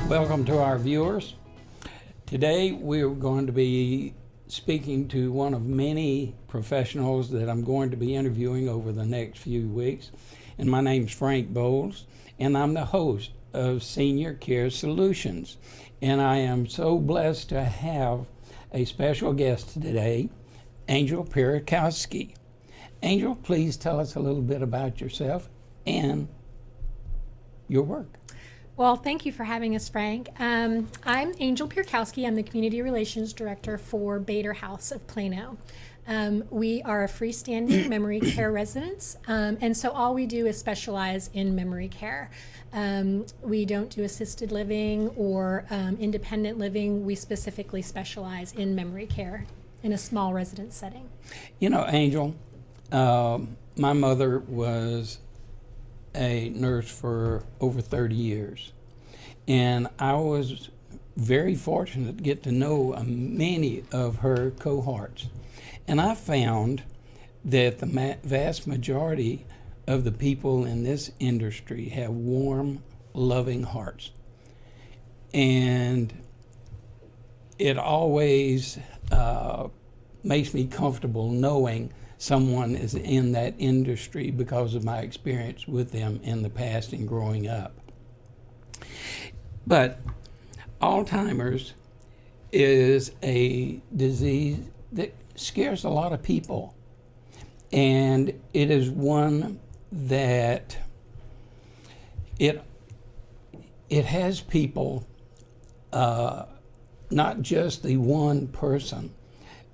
Welcome to our viewers. Today we're going to be speaking to one of many professionals that I'm going to be interviewing over the next few weeks. And my name's Frank Bowles, and I'm the host of Senior Care Solutions. And I am so blessed to have a special guest today, Angel Piorkowski. Angel, please tell us a little bit about yourself and your work. Well, thank you for having us, Frank. I'm Angel Piorkowski. I'm the Community Relations Director for Bader House of Plano. We are a freestanding memory care residence, and so all we do is specialize in memory care. We don't do assisted living or independent living. We specifically specialize in memory care in a small residence setting. You know, Angel, my mother was a nurse for over 30 years. And I was very fortunate to get to know many of her cohorts. And I found that the vast majority of the people in this industry have warm, loving hearts. And it always makes me comfortable knowing someone is in that industry because of my experience with them in the past and growing up. But Alzheimer's is a disease that scares a lot of people. And it is one that it has people, not just the one person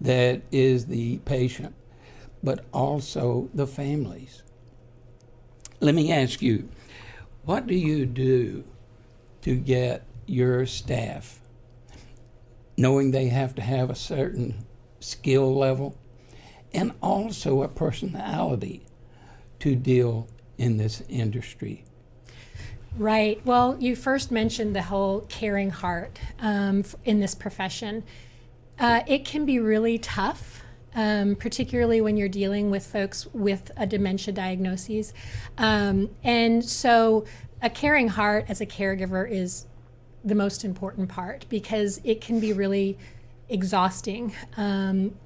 that is the patient, but also the families. Let me ask you, what do you do to get your staff, knowing they have to have a certain skill level and also a personality to deal in this industry? Right. Well, you first mentioned the whole caring heart in this profession. It can be really tough. Particularly when you're dealing with folks with a dementia diagnosis. And so a caring heart as a caregiver is the most important part because it can be really exhausting,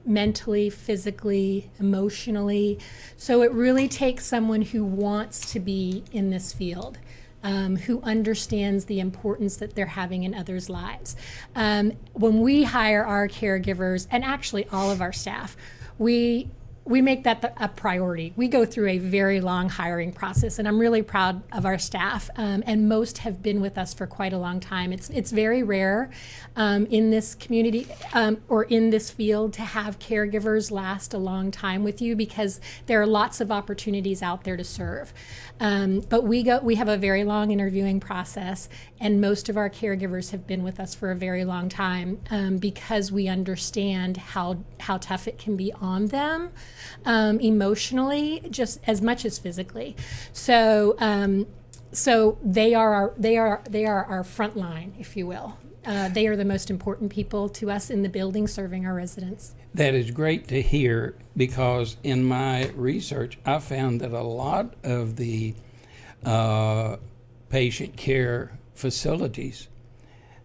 mentally, physically, emotionally. So it really takes someone who wants to be in this field. Who understands the importance that they're having in others' lives. When we hire our caregivers, and actually all of our staff, we make that a priority. We go through a very long hiring process, and I'm really proud of our staff, and most have been with us for quite a long time. It's very rare in this community or in this field to have caregivers last a long time with you because there are lots of opportunities out there to serve. But we have a very long interviewing process, and most of our caregivers have been with us for a very long time because we understand how tough it can be on them. Emotionally, just as much as physically. So they are our front line, if you will. They are the most important people to us in the building serving our residents. That is great to hear because in my research, I found that a lot of the patient care facilities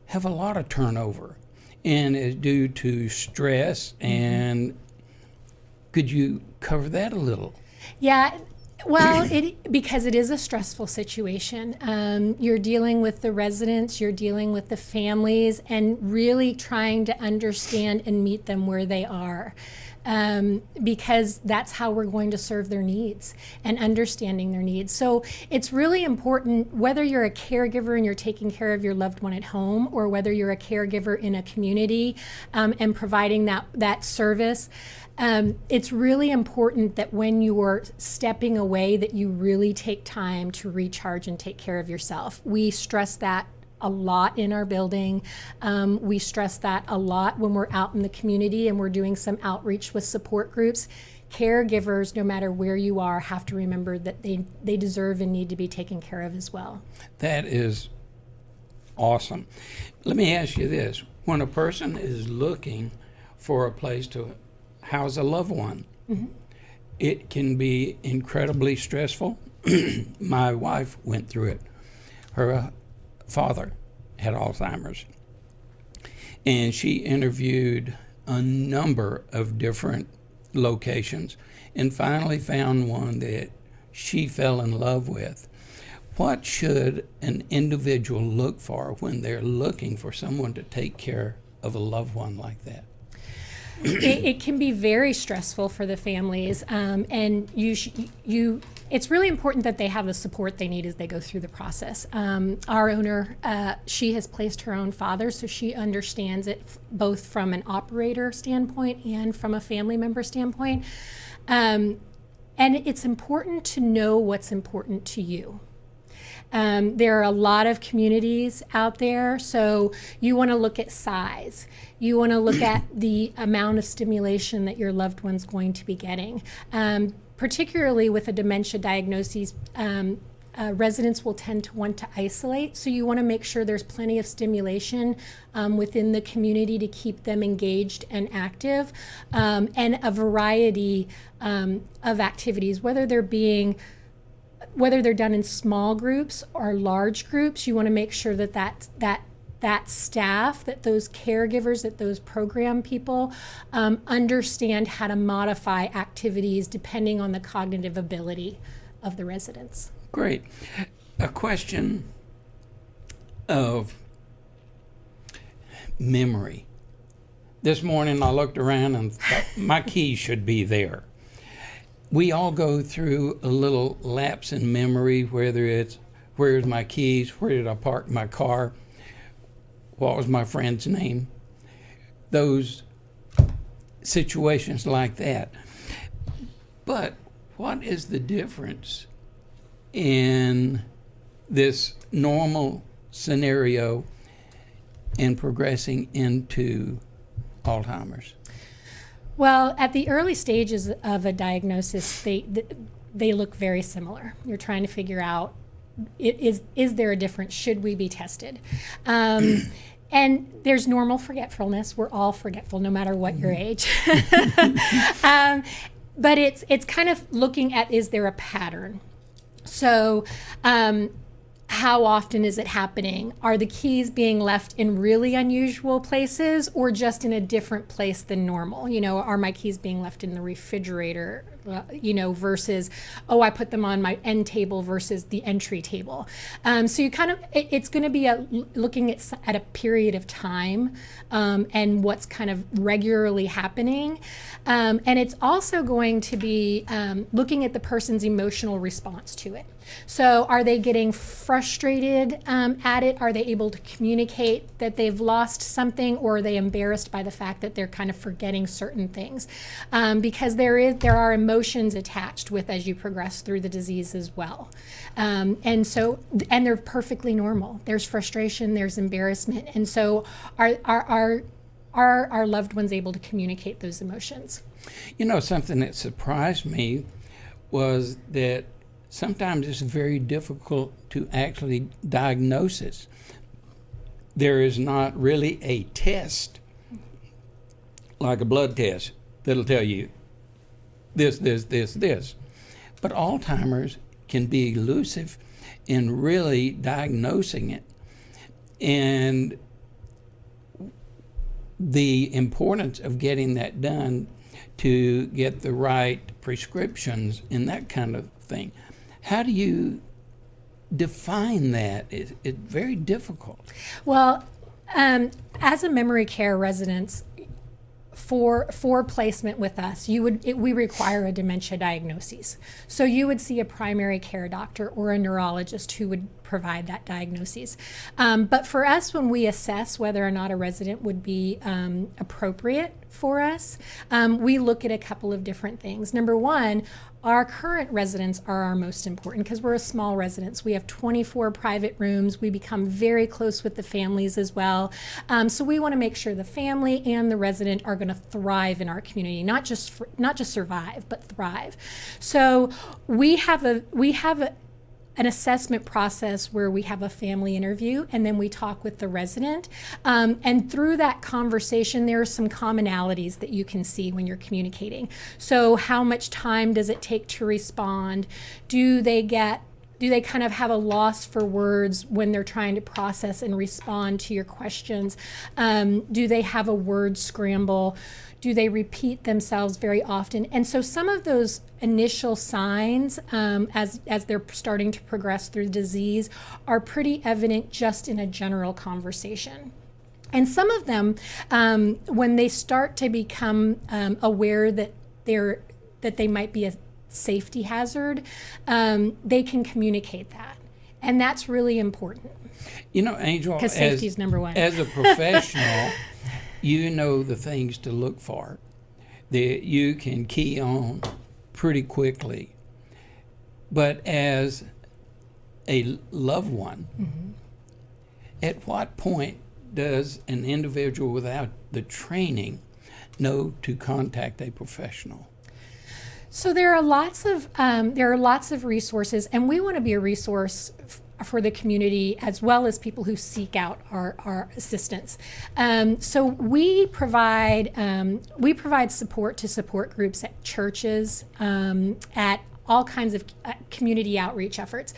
have a lot of turnover, and it's due to stress. And could you cover that a little? Yeah. Well, because it is a stressful situation. You're dealing with the residents, you're dealing with the families, and really trying to understand and meet them where they are. because that's how we're going to serve their needs and understanding their needs. So it's really important, whether you're a caregiver and you're taking care of your loved one at home, or whether you're a caregiver in a community and providing that service. It's really important that when you're stepping away, that you really take time to recharge and take care of yourself. We stress that a lot in our building. We stress that a lot when we're out in the community and we're doing some outreach with support groups. Caregivers, no matter where you are, have to remember that they deserve and need to be taken care of as well. That is awesome. Let me ask you this. When a person is looking for a place to house a loved one, it can be incredibly stressful. My wife went through it. Her father had Alzheimer's, and she interviewed a number of different locations and finally found one that she fell in love with. What should an individual look for when they're looking for someone to take care of a loved one like that? It can be very stressful for the families, and it's really important that they have the support they need as they go through the process. Our owner, she has placed her own father, so she understands it both from an operator standpoint and from a family member standpoint. And it's important to know what's important to you. There are a lot of communities out there, so you want to look at size. You want to look at the amount of stimulation that your loved one's going to be getting. Particularly with a dementia diagnosis, residents will tend to want to isolate, so you want to make sure there's plenty of stimulation within the community to keep them engaged and active, and a variety of activities, whether they're done in small groups or large groups. You want to make sure that staff, that those caregivers, that those program people understand how to modify activities depending on the cognitive ability of the residents. Great. A question of memory. This morning I looked around and thought my keys should be there. We all go through a little lapse in memory, whether it's where's my keys, where did I park my car, what was my friend's name, those situations like that. But what is the difference in this normal scenario and progressing into Alzheimer's? Well, at the early stages of a diagnosis, they look very similar. You're trying to figure out, is there a difference? Should we be tested? And there's normal forgetfulness. We're all forgetful, no matter what your age. But it's kind of looking at, is there a pattern? So how often is it happening? Are the keys being left in really unusual places or just in a different place than normal? Are my keys being left in the refrigerator, versus, I put them on my end table versus the entry table. So you it's going to be looking at a period of time and what's kind of regularly happening. And it's also going to be looking at the person's emotional response to it. So are they getting frustrated at it? Are they able to communicate that they've lost something, or are they embarrassed by the fact that they're kind of forgetting certain things? Because there are emotions attached with as you progress through the disease as well. And they're perfectly normal. There's frustration, there's embarrassment. And so are our loved ones able to communicate those emotions? Something that surprised me was that sometimes it's very difficult to actually diagnose it. There is not really a test, like a blood test, that'll tell you this. But Alzheimer's can be elusive in really diagnosing it. And the importance of getting that done to get the right prescriptions and that kind of thing. How do you define that? It's very difficult. Well, as a memory care resident, for placement with us, we require a dementia diagnosis. So you would see a primary care doctor or a neurologist who would provide that diagnosis. But for us, when we assess whether or not a resident would be appropriate for us, we look at a couple of different things. Number one, our current residents are our most important because we're a small residence. We have 24 private rooms. We become very close with the families as well. So we want to make sure the family and the resident are going to thrive in our community, not just survive, but thrive. So we have an assessment process where we have a family interview and then we talk with the resident. And through that conversation, there are some commonalities that you can see when you're communicating. So how much time does it take to respond? Do they kind of have a loss for words when they're trying to process and respond to your questions? Do they have a word scramble? Do they repeat themselves very often? And so some of those initial signs as they're starting to progress through the disease are pretty evident just in a general conversation. And some of them, when they start to become aware that they might be a safety hazard, they can communicate that. And that's really important. You know, Angel, because safety is number one. As a professional, you know the things to look for that you can key on pretty quickly. But as a loved one, at what point does an individual without the training know to contact a professional? So there are lots of resources, and we want to be a resource for the community as well as people who seek out our assistance. So we provide support to support groups at churches, at all kinds of community outreach efforts,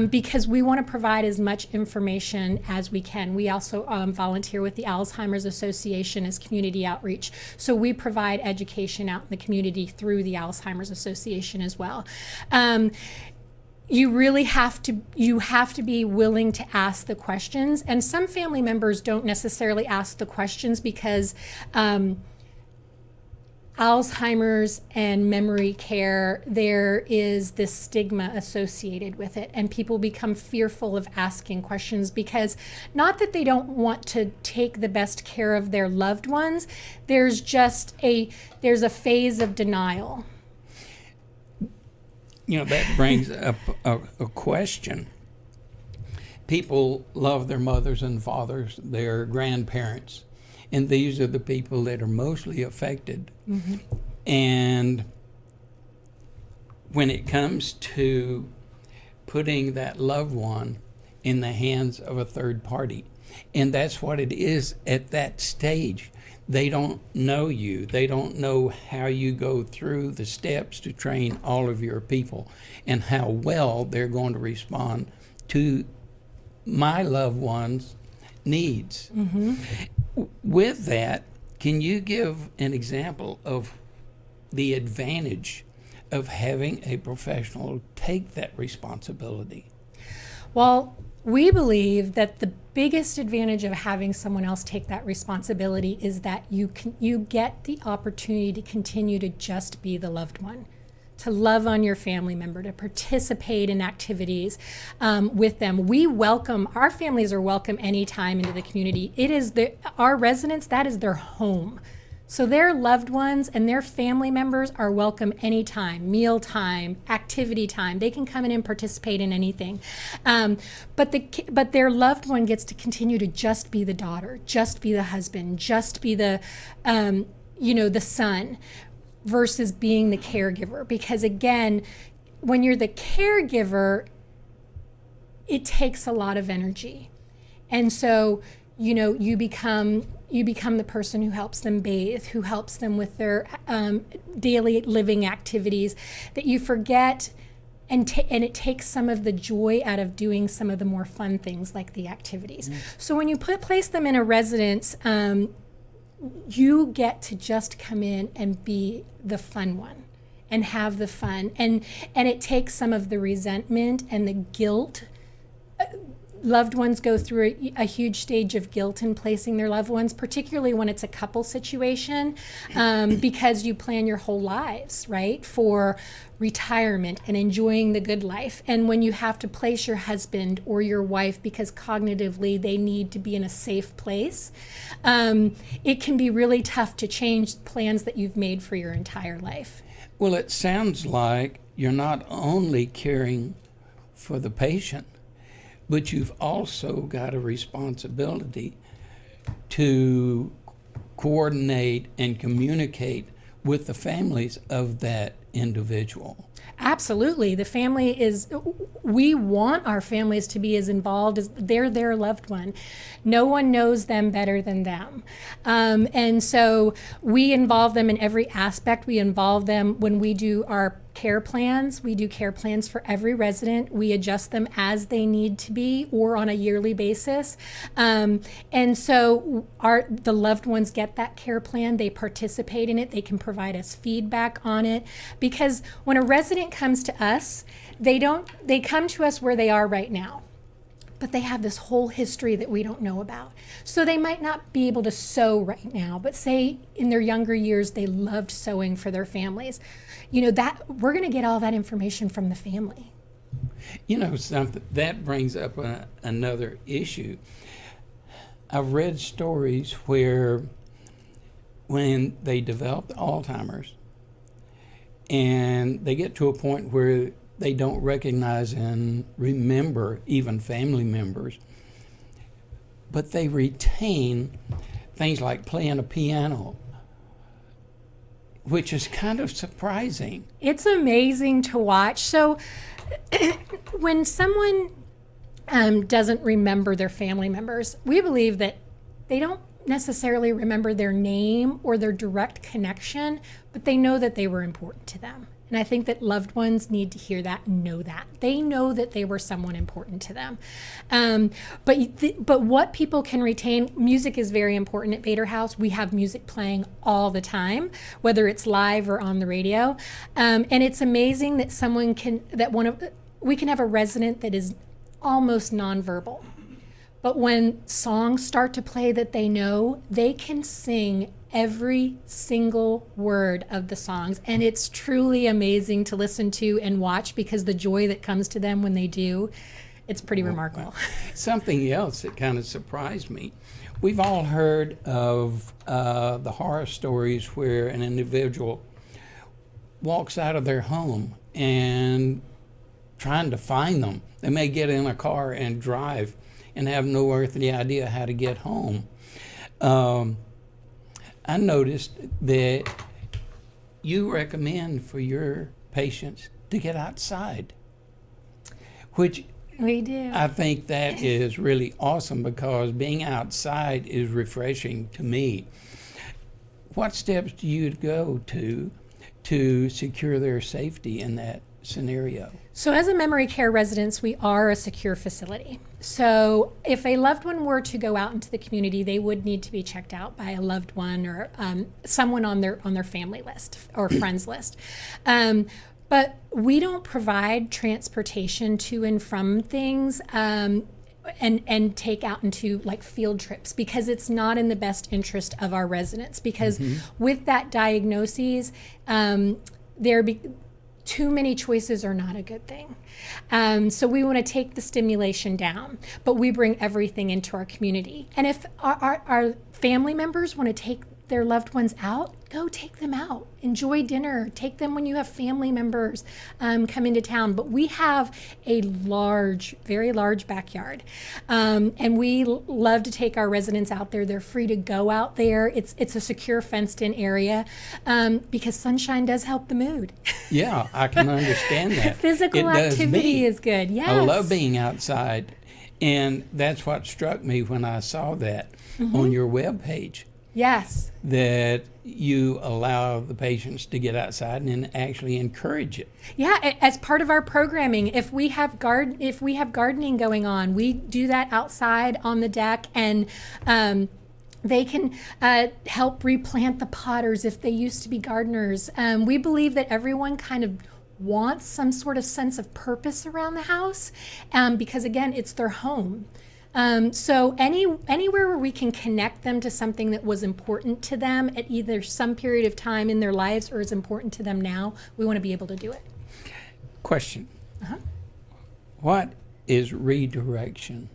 because we want to provide as much information as we can. We also volunteer with the Alzheimer's Association as community outreach. So we provide education out in the community through the Alzheimer's Association as well. You really have to be willing to ask the questions. And some family members don't necessarily ask the questions because Alzheimer's and memory care, there is this stigma associated with it, and people become fearful of asking questions because not that they don't want to take the best care of their loved ones, there's a phase of denial. You know, that brings up a question. People love their mothers and fathers, their grandparents, and these are the people that are mostly affected. And when it comes to putting that loved one in the hands of a third party, and that's what it is at that stage. They don't know you. They don't know how you go through the steps to train all of your people and how well they're going to respond to my loved one's needs. With that, can you give an example of the advantage of having a professional take that responsibility? Well, we believe that the biggest advantage of having someone else take that responsibility is that you get the opportunity to continue to just be the loved one, to love on your family member, to participate in activities with them. Our families are welcome anytime into the community. Our residents, that is their home. So their loved ones and their family members are welcome anytime, mealtime, activity time. They can come in and participate in anything. But their loved one gets to continue to just be the daughter, just be the husband, just be the son, versus being the caregiver. Because again, when you're the caregiver, it takes a lot of energy. And so, you become the person who helps them bathe, who helps them with their daily living activities, that you forget, and it takes some of the joy out of doing some of the more fun things like the activities. So when you place them in a residence, you get to just come in and be the fun one and have the fun, and it takes some of the resentment and the guilt loved ones go through a huge stage of guilt in placing their loved ones, particularly when it's a couple situation, because you plan your whole lives, right, for retirement and enjoying the good life. And when you have to place your husband or your wife because cognitively they need to be in a safe place, it can be really tough to change plans that you've made for your entire life. Well, it sounds like you're not only caring for the patient, but you've also got a responsibility to coordinate and communicate with the families of that individual. Absolutely. We want our families to be as involved as they're their loved one. No one knows them better than them. And so we involve them in every aspect. We involve them when we do our care plans. We do care plans for every resident. We adjust them as they need to be or on a yearly basis. And so the loved ones get that care plan. They participate in it. They can provide us feedback on it. Because when a resident comes to us, they come to us where they are right now, but they have this whole history that we don't know about. So they might not be able to sew right now, but say in their younger years they loved sewing for their families. That we're going to get all that information from the family. Something that brings up another issue. I've read stories where when they develop Alzheimer's and they get to a point where they don't recognize and remember even family members, but they retain things like playing a piano, which is kind of surprising. It's amazing to watch. So when someone doesn't remember their family members, we believe that they don't necessarily remember their name or their direct connection, but they know that they were important to them. And I think that loved ones need to hear that and know that. They know that they were someone important to them. But what people can retain, music is very important at Bader House. We have music playing all the time, whether it's live or on the radio. And it's amazing that we can have a resident that is almost nonverbal. But when songs start to play that they know, they can sing every single word of the songs. And it's truly amazing to listen to and watch because the joy that comes to them when they do, it's pretty remarkable. Something else that kind of surprised me. We've all heard of the horror stories where an individual walks out of their home and trying to find them. They may get in a car and drive and have no earthly idea how to get home. I noticed that you recommend for your patients to get outside, which we do. I think that is really awesome because being outside is refreshing to me. What steps do you go to secure their safety in that scenario? So as a memory care residence, we are a secure facility. So if a loved one were to go out into the community, they would need to be checked out by a loved one or someone on their family list or friends list. But we don't provide transportation to and from things and take out into like field trips because it's not in the best interest of our residents. Because with that diagnosis, too many choices are not a good thing. So we want to take the stimulation down, but we bring everything into our community. And if our family members want to take their loved ones out, go take them out. Enjoy dinner. Take them when you have family members come into town. But we have a very large backyard. And we love to take our residents out there. They're free to go out there. It's a secure fenced-in area because sunshine does help the mood. Yeah, I can understand that. Physical activity is good, yes. I love being outside. And that's what struck me when I saw that on your webpage. Yes. That you allow the patients to get outside and actually encourage it. Yeah, as part of our programming, if we have gardening going on, we do that outside on the deck, and they can help replant the potters if they used to be gardeners. We believe that everyone kind of wants some sort of sense of purpose around the house, because again, it's their home. So anywhere where we can connect them to something that was important to them at either some period of time in their lives or is important to them now, we want to be able to do it. Question. Uh-huh. What is redirection?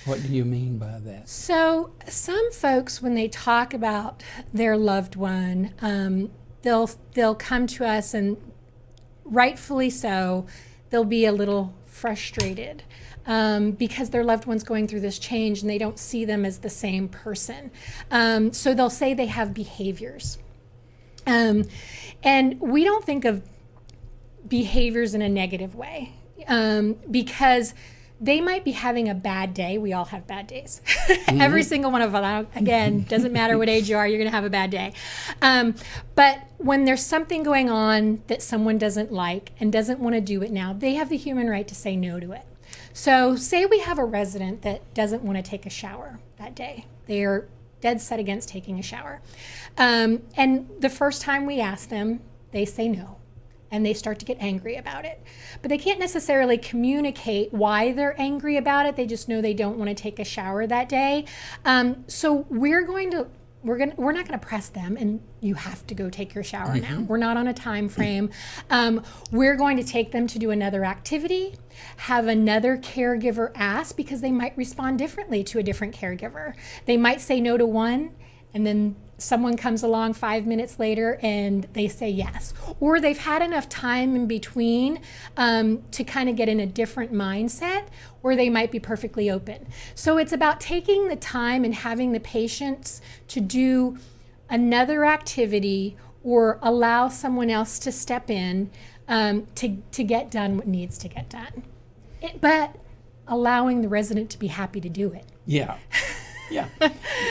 What do you mean by that? So some folks, when they talk about their loved one, they'll come to us, and rightfully so, they'll be a little frustrated because their loved one's going through this change and they don't see them as the same person. So they'll say they have behaviors. And we don't think of behaviors in a negative way, because they might be having a bad day. We all have bad days. Every single one of them. Again, doesn't matter what age you are, you're going to have a bad day. But when there's something going on that someone doesn't like and doesn't want to do it now, they have the human right to say no to it. So say we have a resident that doesn't want to take a shower that day. They are dead set against taking a shower. And the first time we ask them, they say no. And they start to get angry about it. But they can't necessarily communicate why they're angry about it. They just know they don't want to take a shower that day. So we're not going to press them and you have to go take your shower now. We're not on a time frame. We're going to take them to do another activity, have another caregiver ask, because they might respond differently to a different caregiver. They might say no to one, and then someone comes along 5 minutes later and they say yes. Or they've had enough time in between to kind of get in a different mindset where they might be perfectly open. So it's about taking the time and having the patience to do another activity or allow someone else to step in to get done what needs to get done. But allowing the resident to be happy to do it. Yeah. Yeah,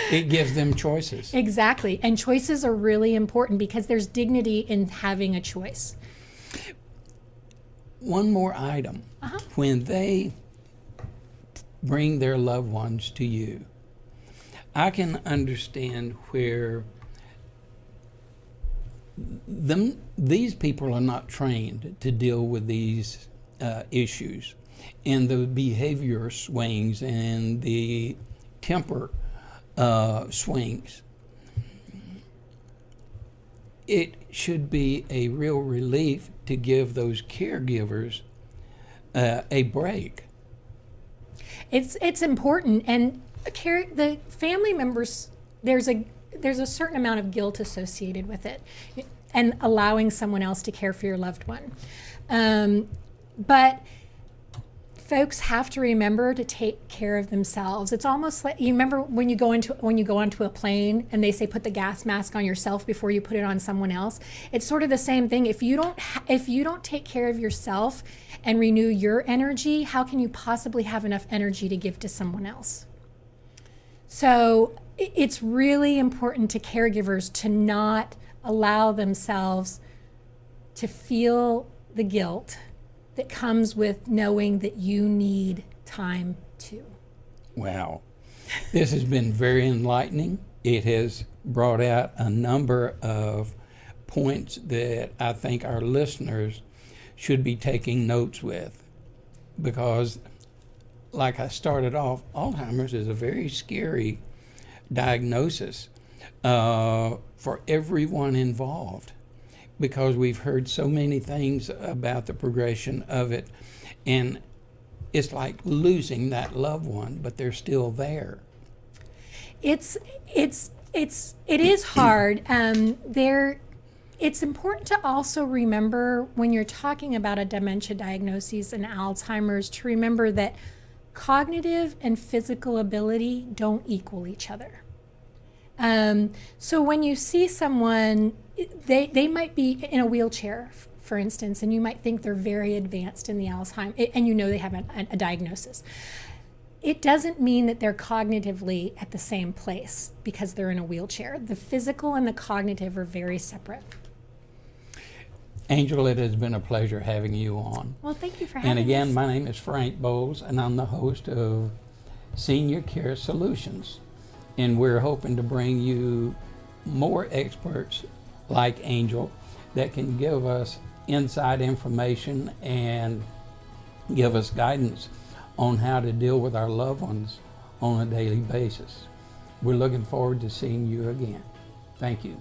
it gives them choices. Exactly, and choices are really important because there's dignity in having a choice. One more item. When they bring their loved ones to you, I can understand where these people are not trained to deal with these issues and the behavior swings and the temper swings. It should be a real relief to give those caregivers a break. It's important, and the family members, there's a certain amount of guilt associated with it, and allowing someone else to care for your loved one. But folks have to remember to take care of themselves. It's almost like, you remember when you go onto a plane and they say put the gas mask on yourself before you put it on someone else. It's sort of the same thing. If you don't take care of yourself and renew your energy, how can you possibly have enough energy to give to someone else? So it's really important to caregivers to not allow themselves to feel the guilt that comes with knowing that you need time too. Wow. This has been very enlightening. It has brought out a number of points that I think our listeners should be taking notes with, because like I started off, Alzheimer's is a very scary diagnosis for everyone involved, because we've heard so many things about the progression of it, and it's like losing that loved one, but they're still there. It is hard. It's important to also remember when you're talking about a dementia diagnosis and Alzheimer's, to remember that cognitive and physical ability don't equal each other. So when you see someone, they might be in a wheelchair, for instance, and you might think they're very advanced in the Alzheimer's, and you know they have a diagnosis. It doesn't mean that they're cognitively at the same place because they're in a wheelchair. The physical and the cognitive are very separate. Angel, it has been a pleasure having you on. Well, thank you for having us. And again, my name is Frank Bowles, and I'm the host of Senior Care Solutions. And we're hoping to bring you more experts like Angel that can give us inside information and give us guidance on how to deal with our loved ones on a daily basis. We're looking forward to seeing you again. Thank you.